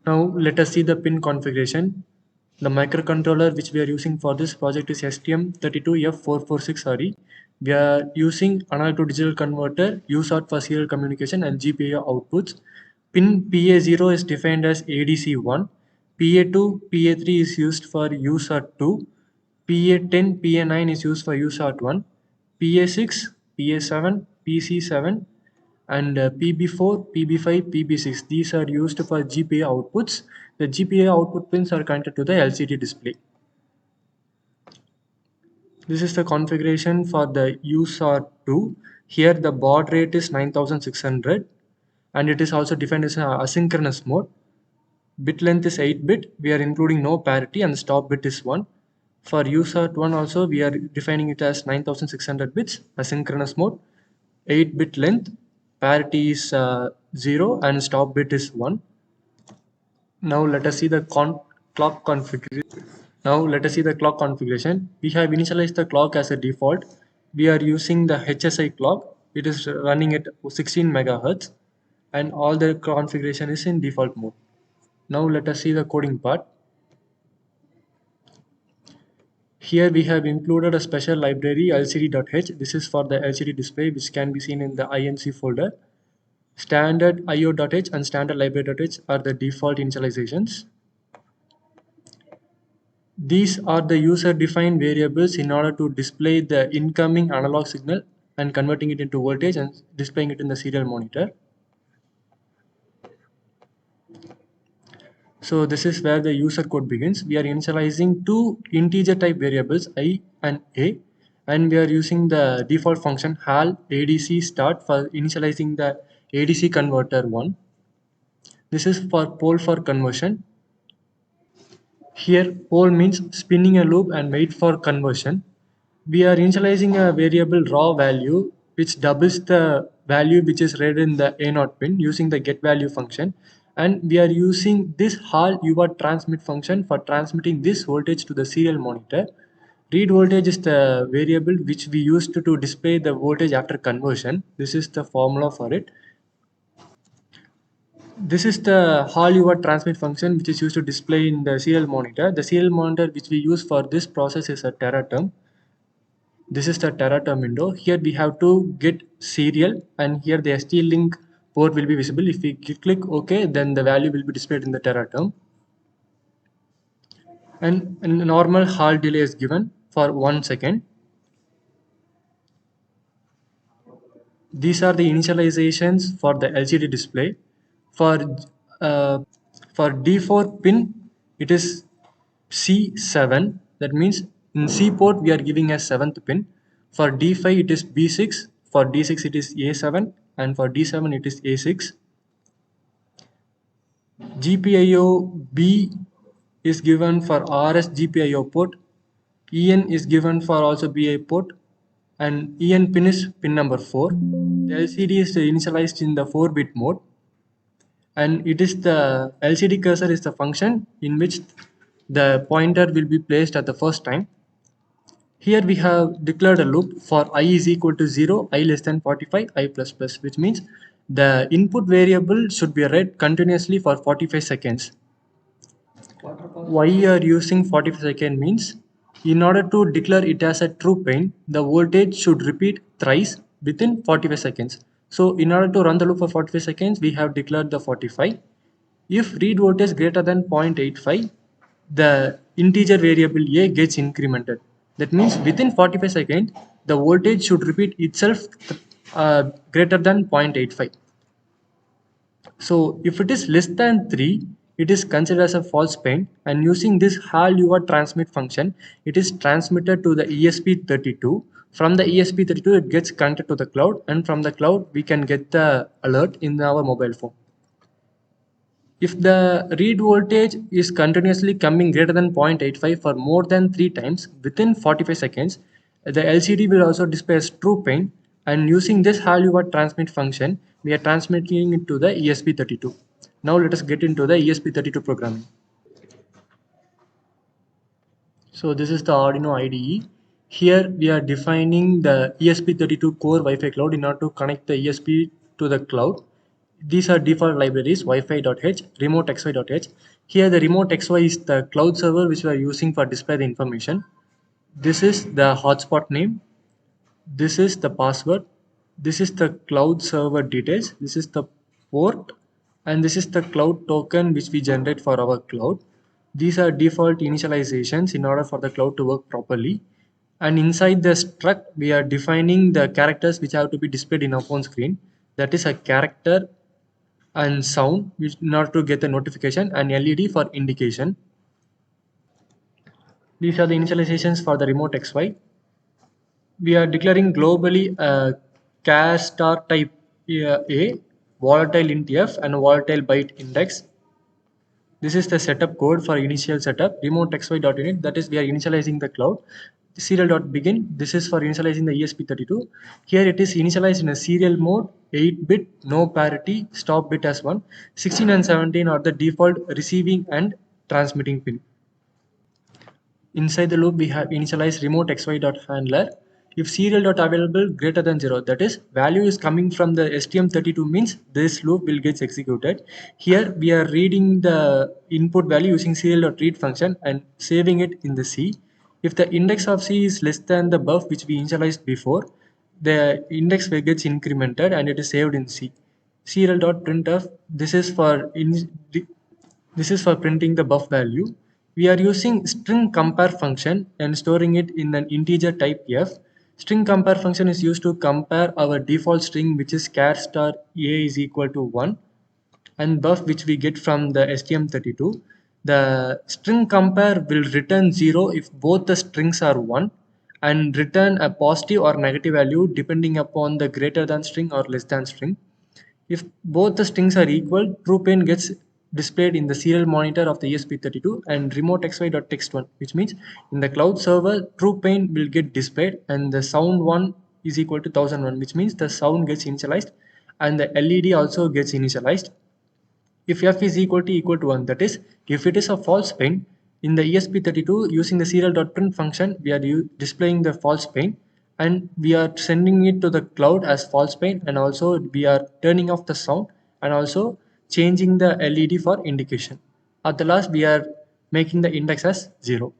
Now let us see the pin configuration. The microcontroller which we are using for this project is STM32F446RE. We are using analog to digital converter, USART for serial communication and GPIO outputs. Pin PA0 is defined as ADC1. PA2, PA3 is used for USART2. PA10, PA9 is used for USART1. PA6, PA7, PC7 and PB4, PB5, PB6. These are used for GPA outputs. The GPA output pins are connected to the LCD display. This is the configuration for the USAR2. Here the baud rate is 9600 and it is also defined as an asynchronous mode. Bit length is 8 bit. We are including no parity and the stop bit is 1. For USART1 also we are defining it as 9600 bits, asynchronous mode, 8 bit length, parity is 0 and stop bit is 1. Now let us see the clock configuration. Now let us see the clock configuration. We have initialized the clock as a default. We are using the HSI clock. It is running at 16 megahertz and all the configuration is in default mode. Now let us see the coding part. Here we have included a special library lcd.h. This is for the LCD display which can be seen in the INC folder. Standard io.h and standard library.h are the default initializations. These are the user-defined variables in order to display the incoming analog signal and converting it into voltage and displaying it in the serial monitor. So this is where the user code begins. We are initializing two integer type variables I and A, and we are using the default function HAL ADC start for initializing the ADC converter 1. This is for pole for conversion. Here pole means spinning a loop and wait for conversion. We are initializing a variable raw value which doubles the value which is read in the A0 pin using the get value function, and we are using this HAL UART transmit function for transmitting this voltage to the serial monitor. Read voltage is the variable which we used to display the voltage after conversion. This is the formula for it. This is the HAL UART transmit function which is used to display in the serial monitor. The serial monitor which we use for this process is a teraterm. This is the teraterm window. Here we have to get serial and here the ST-Link port will be visible. If we click OK, then the value will be displayed in the teraterm. And a normal HAL delay is given for 1 second. These are the initializations for the LCD display. Uh, for D4 pin, it is C7. That means in C port we are giving a 7th pin. For D5 it is B6. For D6 it is A7, and for D7 it is A6. GPIO B is given for RS GPIO port. EN is given for also BI port, and EN pin is pin number 4. The LCD is initialized in the 4-bit mode, and it is the LCD cursor is the function in which the pointer will be placed at the first time. Here we have declared a loop for I is equal to 0, I less than 45, I plus plus, which means the input variable should be read continuously for 45 seconds. Why you are using 45 seconds means in order to declare it as a true pin, the voltage should repeat thrice within 45 seconds. So in order to run the loop for 45 seconds, we have declared the 45. If read voltage greater than 0.85, the integer variable A gets incremented. That means within 45 seconds, the voltage should repeat itself greater than 0.85. So if it is less than 3, it is considered as a false pin, and using this HAL UART transmit function, it is transmitted to the ESP32. From the ESP32, it gets connected to the cloud, and from the cloud, we can get the alert in our mobile phone. If the read voltage is continuously coming greater than 0.85 for more than 3 times within 45 seconds, the LCD will also display as true pin, and using this HAL UART transmit function, we are transmitting it to the ESP32. Now let us get into the ESP32 programming. So this is the Arduino IDE. Here we are defining the ESP32 core Wi-Fi cloud in order to connect the ESP to the cloud. These are default libraries, Wi-Fi.h, remote.xy.h. Here the remote.xy is the cloud server which we are using for display the information. This is the hotspot name. This is the password. This is the cloud server details. This is the port. And this is the cloud token which we generate for our cloud. These are default initializations in order for the cloud to work properly. And inside the struct, we are defining the characters which have to be displayed in our phone screen. That is a character and sound which in order to get the notification, and LED for indication. These are the initializations for the remote XY. We are declaring globally a char star type A, volatile int F, and volatile byte index. This is the setup code for initial setup. Remote xy.init, that is we are initializing the cloud. Serial.begin, this is for initializing the ESP32. Here it is initialized in a serial mode, 8-bit, no parity, stop bit as 1. 16 and 17 are the default receiving and transmitting pin. Inside the loop, we have initialized remote xy.handler. If serial.available greater than 0, that is value is coming from the STM32 means this loop will get executed. Here we are reading the input value using serial.read function and saving it in the C. If the index of C is less than the buff which we initialized before, the index gets incremented and it is saved in C. Serial.printf, this is for printing the buff value. We are using string compare function and storing it in an integer type f. String compare function is used to compare our default string which is char star a is equal to 1 and buff which we get from the STM32. The string compare will return 0 if both the strings are 1 and return a positive or negative value depending upon the greater than string or less than string. If both the strings are equal, true pane gets displayed in the serial monitor of the ESP32 and remote xy.text1, which means in the cloud server, true pane will get displayed and the sound 1 is equal to 1001, which means the sound gets initialized and the LED also gets initialized. If f is equal to 1, that is, if it is a false pane, in the ESP32 using the serial.print function, we are displaying the false pane and we are sending it to the cloud as false pane, and also we are turning off the sound and also changing the LED for indication. At the last, we are making the index as 0.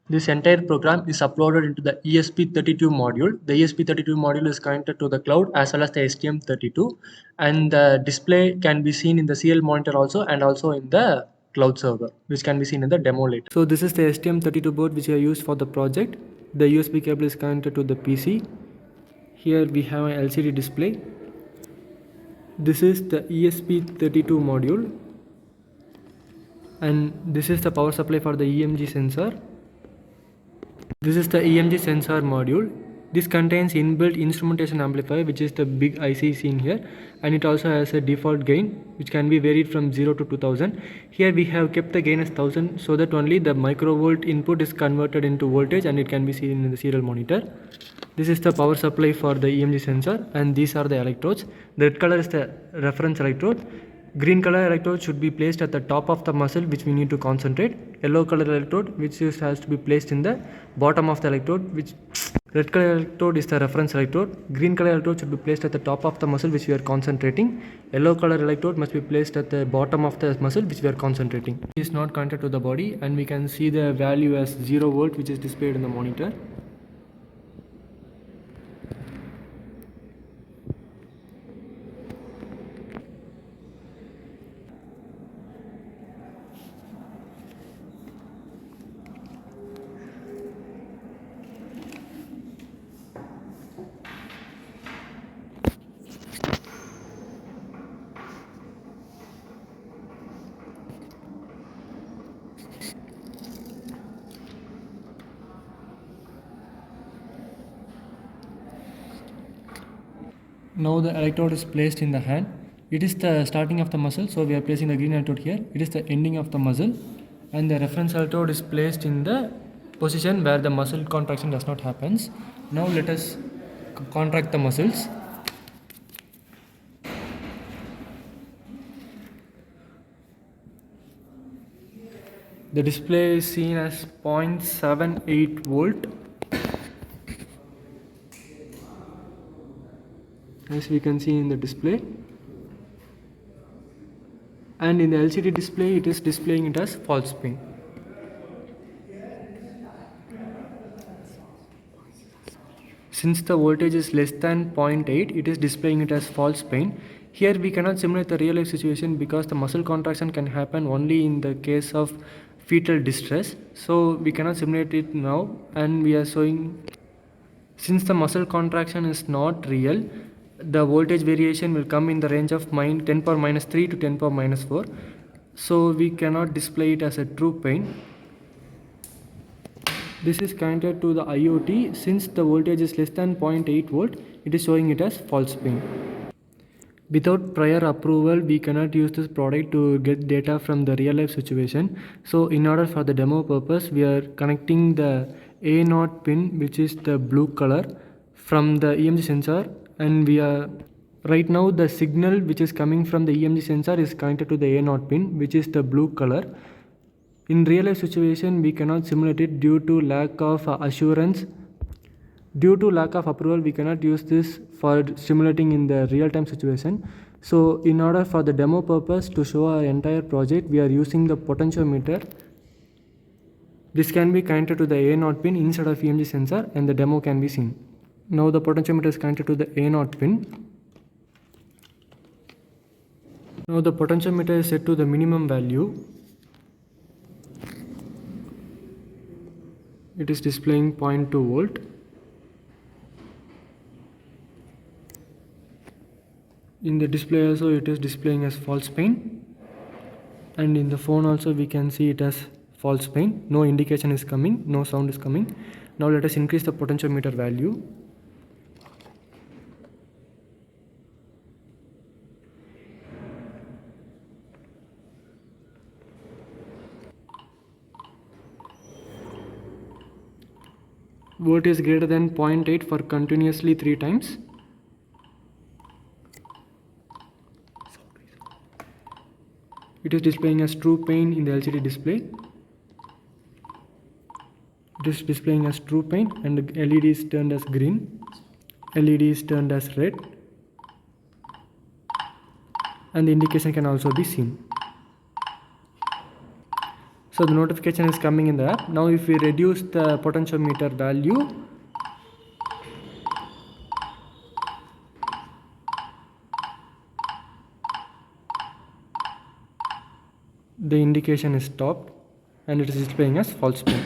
This entire program is uploaded into the ESP32 module. The ESP32 module is connected to the cloud as well as the STM32, and the display can be seen in the serial monitor also and also in the cloud server, which can be seen in the demo later. So this is the STM32 board which I used for the project. The USB cable is connected to the PC. Here we have an LCD display. This is the ESP32 module, and this is the power supply for the EMG sensor. This is the EMG sensor module. This contains inbuilt instrumentation amplifier, which is the big IC seen here, and it also has a default gain which can be varied from 0 to 2000. Here we have kept the gain as 1000 so that only the microvolt input is converted into voltage and it can be seen in the serial monitor. This is the power supply for the EMG sensor, and these are the electrodes. The red color is the reference electrode. Green color electrode should be placed at the top of the muscle which we need to concentrate. Yellow color electrode has to be placed in the bottom of the electrode, which red color electrode is the reference electrode. Green color electrode should be placed at the top of the muscle which we are concentrating. Yellow color electrode must be placed at the bottom of the muscle which we are concentrating. It is not connected to the body, and we can see the value as 0 volt which is displayed in the monitor. Now the electrode is placed in the hand. It is the starting of the muscle, so we are placing the green electrode here. It is the ending of the muscle, and the reference electrode is placed in the position where the muscle contraction does not happen. Now let us contract the muscles. The display is seen as 0.78 volt. As we can see in the display. and in the LCD display it is displaying it as false pin. Since the voltage is less than 0.8, it is displaying it as false pain. Here we cannot simulate the real life situation because the muscle contraction can happen only in the case of fetal distress. So we cannot simulate it now, and we are showing, since the muscle contraction is not real, the voltage variation will come in the range of 10 power minus 3 to 10 power minus 4. So we cannot display it as a true pain. This is connected to the IoT. Since the voltage is less than 0.8 volt, it is showing it as false pain. Without prior approval, we cannot use this product to get data from the real life situation. So in order for the demo purpose, we are connecting the A0 pin, which is the blue color, from the EMG sensor, and we are right now the signal which is coming from the EMG sensor is connected to the A0 pin, which is the blue color. In real life situation, we cannot simulate it due to lack of assurance. Due to lack of approval, we cannot use this for simulating in the real time situation. So in order for the demo purpose to show our entire project, we are using the potentiometer. This can be connected to the A0 pin inside of EMG sensor, and the demo can be seen. Now the potentiometer is connected to the A0 pin. Now the potentiometer is set to the minimum value. It is displaying 0.2 volt. In the display also it is displaying as false pain, and in the phone also we can see it as false pain. No indication is coming, no sound is coming. Now let us increase the potentiometer value. Voltage greater than 0.8 for continuously 3 times. It is displaying as true pain in the LCD display. It is displaying as true pain, and the LED is turned as green. LED is turned as red, and the indication can also be seen. So the notification is coming in the app. Now if we reduce the potentiometer value, the indication is stopped and it is displaying as false pain.